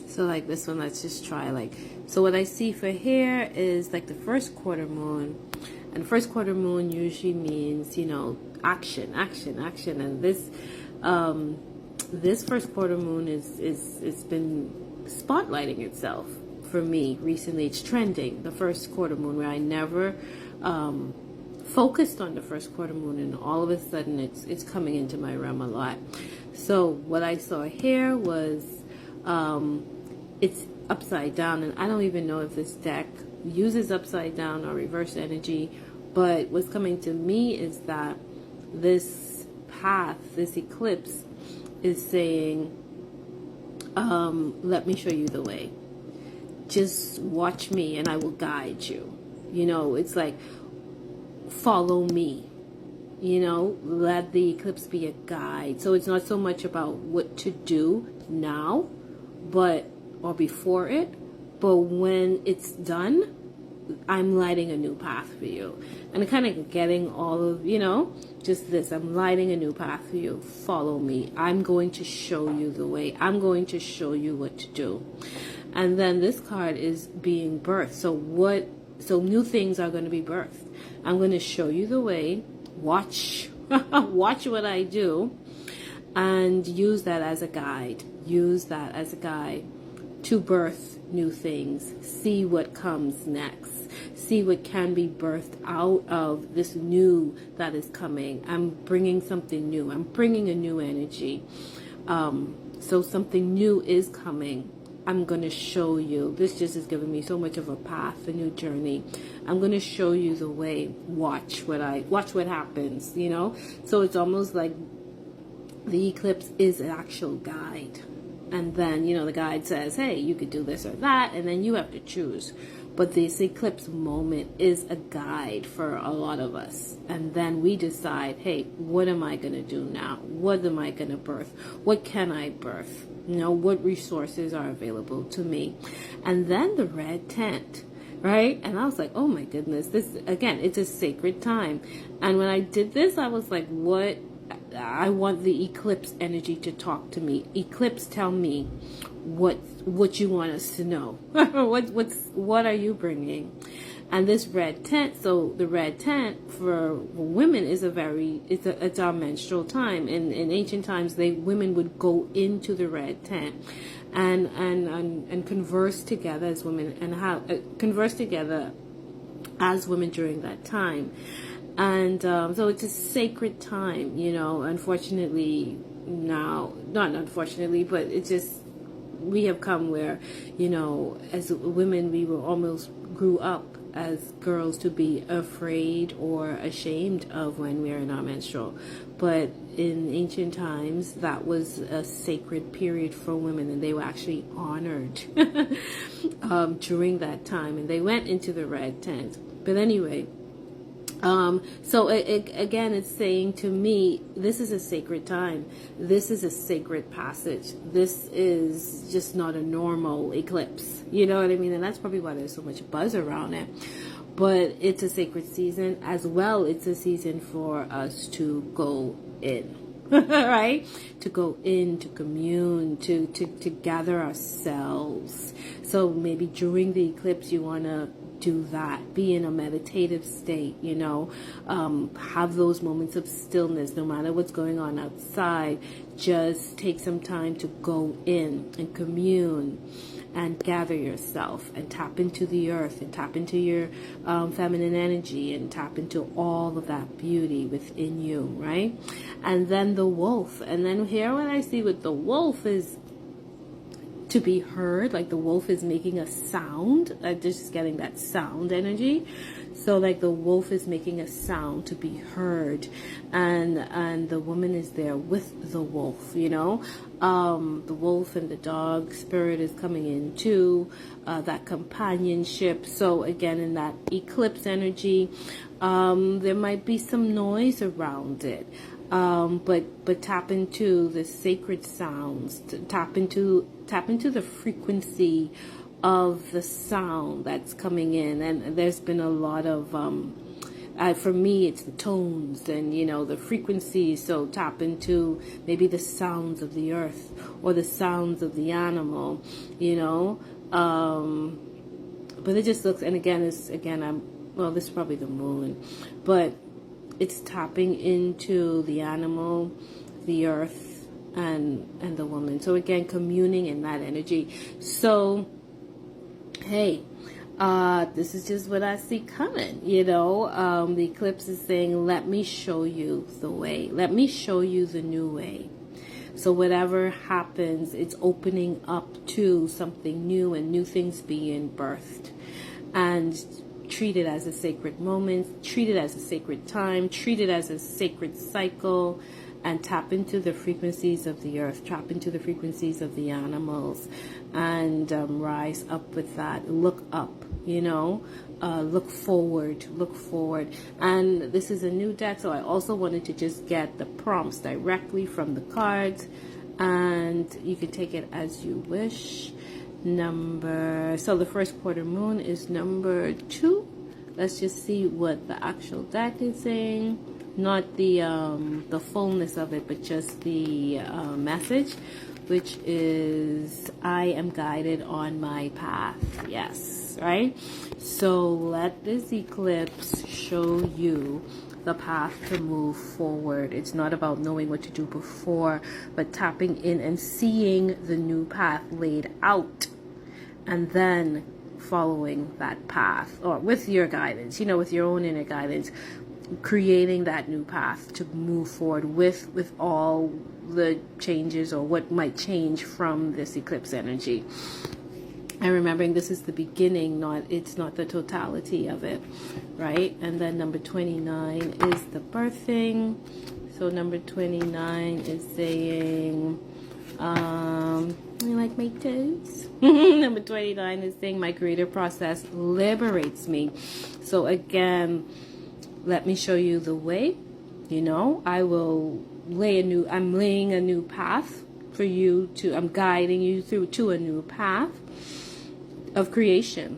So like this one, let's just try like, so what I see for here is like the first quarter moon. And first quarter moon usually means, you know, action, action, action. And this first quarter moon it's been spotlighting itself for me recently. It's trending, the first quarter moon, where I never focused on the first quarter moon, and all of a sudden it's coming into my realm a lot. So what I saw here was it's upside down, and I don't even know if this deck uses upside down or reverse energy, but what's coming to me is that this path, this eclipse, is saying, let me show you the way. Just watch me and I will guide you. You know, it's like, follow me. You know, let the eclipse be a guide. So it's not so much about what to do now, or before it, but when it's done, I'm lighting a new path for you. And kind of getting all of, you know, just this, I'm lighting a new path for you. Follow me. I'm going to show you the way. I'm going to show you what to do. And then this card is being birthed. So new things are going to be birthed. I'm going to show you the way. Watch what I do, and use that as a guide. Use that as a guide to birth new things. See what comes next. See what can be birthed out of this new that is coming. I'm bringing something new. I'm bringing a new energy. So something new is coming. I'm going to show you. This just is giving me so much of a path, a new journey. I'm going to show you the way. Watch what happens, you know? So it's almost like the eclipse is an actual guide. And then, you know, the guide says, hey, you could do this or that, and then you have to choose. But this eclipse moment is a guide for a lot of us. And then we decide, hey, what am I going to do now? What am I going to birth? What can I birth? You know, what resources are available to me? And then the red tent, right? And I was like, oh my goodness, this, again, it's a sacred time. And when I did this, I was like, what? I want the eclipse energy to talk to me. Eclipse, tell me what you want us to know. What are you bringing? And this red tent, so the red tent for women is it's our menstrual time. In ancient times, women would go into the red tent and converse together as women, and converse together as women during that time. And so it's a sacred time, you know. Unfortunately, now, not unfortunately, but it's just, we have come where, you know, as women, we were almost grew up as girls to be afraid or ashamed of when we're in our menstrual. But in ancient times, that was a sacred period for women, and they were actually honored during that time. And they went into the red tent. But anyway, so again, it's saying to me, this is a sacred time. This is a sacred passage. This is just not a normal eclipse. You know what I mean? And that's probably why there's so much buzz around it. But it's a sacred season as well. It's a season for us to go in, right? To go in, to commune, to gather ourselves. So maybe during the eclipse, you want to do that, be in a meditative state, you know, have those moments of stillness, no matter what's going on outside. Just take some time to go in and commune and gather yourself and tap into the earth and tap into your feminine energy and tap into all of that beauty within you, right? And then the wolf, and then here what I see with the wolf is to be heard, like the wolf is making a sound, just getting that sound energy. So like the wolf is making a sound to be heard, and the woman is there with the wolf, you know. The wolf and the dog spirit is coming in too, that companionship. So again, in that eclipse energy, there might be some noise around it. But tap into the sacred sounds, tap into the frequency of the sound that's coming in. And there's been a lot of For me, it's the tones and, you know, the frequencies. So tap into maybe the sounds of the earth or the sounds of the animal, you know. But it just looks, and again, this is probably the moon, but it's tapping into the animal, the earth, and the woman. So again, communing in that energy. So, hey, this is just what I see coming, you know. The eclipse is saying, let me show you the way. Let me show you the new way. So whatever happens, it's opening up to something new and new things being birthed. And treat it as a sacred moment, treat it as a sacred time, treat it as a sacred cycle, and tap into the frequencies of the earth, tap into the frequencies of the animals, and rise up with that. Look up, you know, look forward. And this is a new deck, so I also wanted to just get the prompts directly from the cards, and you can take it as you wish. So the first quarter moon is number 2. Let's just see what the actual deck is saying. Not the fullness of it, but just the message, which is, I am guided on my path. Yes, right? So let this eclipse show you the path to move forward. It's not about knowing what to do before, but tapping in and seeing the new path laid out, and then following that path, or with your guidance, you know, with your own inner guidance, creating that new path to move forward with all the changes or what might change from this eclipse energy. And remembering this is the beginning, it's not the totality of it, right? And then number 29 is the birthing. So number 29 is saying, you like my toes? Number 29 is saying, my creative process liberates me. So again, let me show you the way. You know, I'm laying a new path for you to, I'm guiding you through to a new path of creation,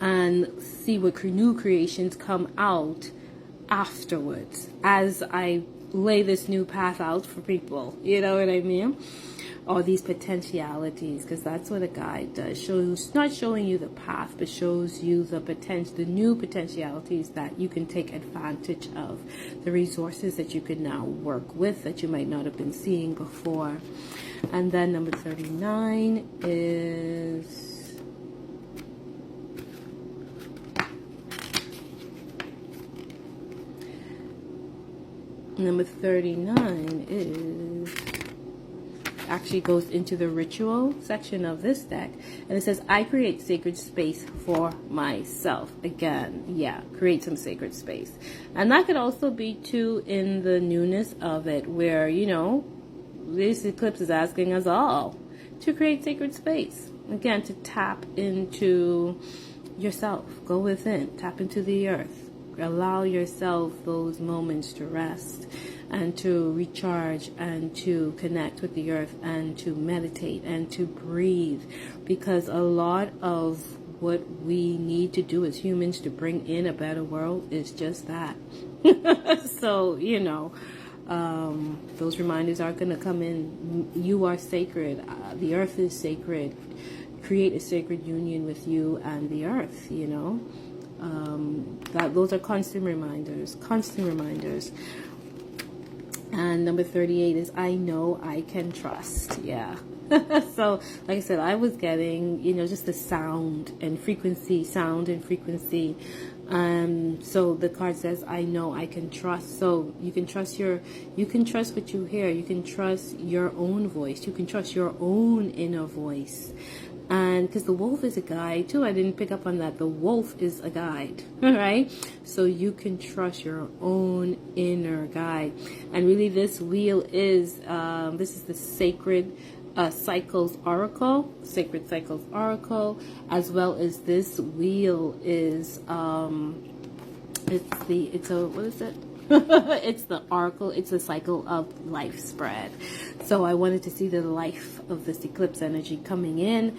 and see what new creations come out afterwards as I lay this new path out for people. You know what I mean? Or these potentialities, because that's what a guide does. Shows, not showing you the path, but shows you the new potentialities that you can take advantage of, the resources that you can now work with that you might not have been seeing before. And then number 39 is, actually goes into the ritual section of this deck, and it says, I create sacred space for myself. Again, yeah, create some sacred space. And that could also be too in the newness of it, where, you know, this eclipse is asking us all to create sacred space. Again, to tap into yourself, go within, tap into the earth, allow yourself those moments to rest and to recharge and to connect with the earth and to meditate and to breathe, because a lot of what we need to do as humans to bring in a better world is just that. So, you know, those reminders are going to come in. You are sacred. The earth is sacred. Create a sacred union with you and the earth, you know. Those are constant reminders. And number 38 is, I know I can trust. Yeah. So, like I said, I was getting, you know, just the sound and frequency. So the card says, I know I can trust. So you can trust what you hear. You can trust your own voice. You can trust your own inner voice. And because the wolf is a guide too, I didn't pick up on that. The wolf is a guide, right? So you can trust your own inner guide. And really, this wheel is this is the Sacred Cycles Oracle, Sacred Cycles Oracle, as well as this wheel is it's the oracle. It's the cycle of life spread. So I wanted to see the life of this eclipse energy coming in.